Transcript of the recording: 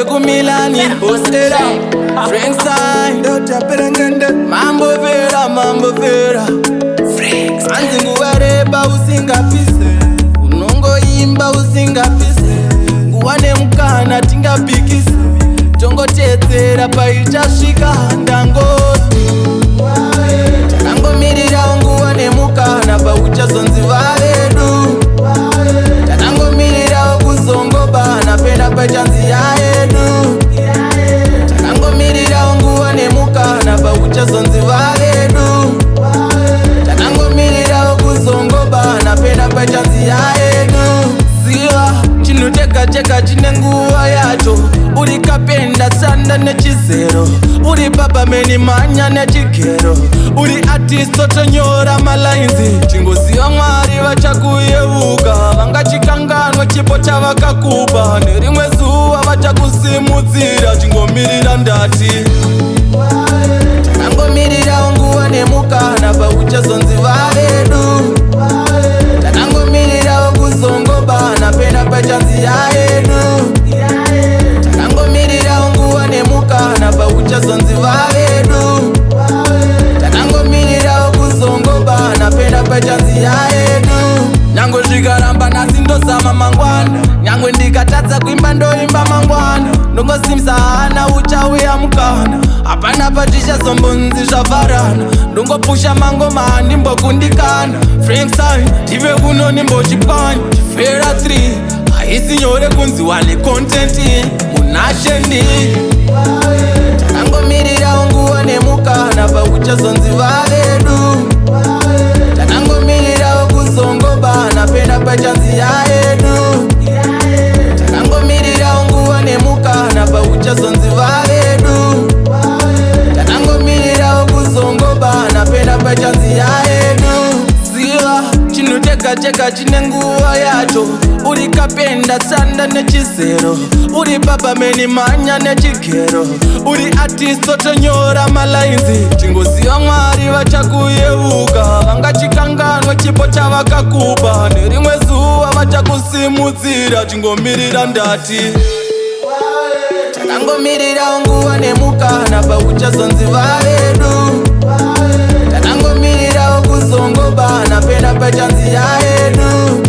Tibve kumilani Ostera Frank Sign Mambo vera Anzi nguwareba usingapise Unongoimba usingapise Nguwane mkana tingapikise Tongotedzera paichasvika ndangoti Takangomirira nguwane mukana pauchazonziva vedu Takangomirira kuzongobana pena pachanziya yedu Takangomirira nguwane mukana pauchazonziva vedu Takangomirira kuzongobana pena pachanziya yedu Ziva chinoteka chine nguva yacho Uri kapenda tsanda nechizero Uri baba meni manya nechigero Uri artisto tonyora malainzi Chingoziva mwari vachakuyeuka Vangachikanganwa chipo chavakakupa Nerimwe zuva vachakusimudzira Chingomirira ndati Takangomirira nguva nemukana pauchazonziva vedu Takangomirira kuzongobana pena pachanziya yedu Takangomirira nguva nemukana pauchazonziva vedu Takangomirira kuzongobana pena pachanziya yedu Nyangwe zvikaramba nasi ndozama mangwana Nyangwe ndikatadza kuimba ndoimba mangwana Ndongosimisa hana uchauya mukana Hapana patichazombonzi zvavharana Ndongopusha mangoma handimbokundikana Frank Sign tive kuno nimbochipwanya Chifera 3 haisi nyore kunziwa necontent munasheni Takangomirira nguva nemukana pauchazonziva vedu Takangomirira kuzongobana pena pachanziya yedu Takangomirira nguva nemukana pauchazonziva vedu Takangomirira kuzongobana pena pachanziya yedu Ziva chinoteka chine nguva yacho Uri kapenda tsanda nechizero Uri baba meni manya nechigero Uri artisto tonyora malainzi Chingoziva mwari vachakuyeuka Vangachikanganwa chipo chavakakupa Nerimwe zuva vachakusimudzira Chingomirira ndati Takangomirira nguva nemukana pauchazonziva vedu Takangomirira kuzongobana pena pachanziya yedu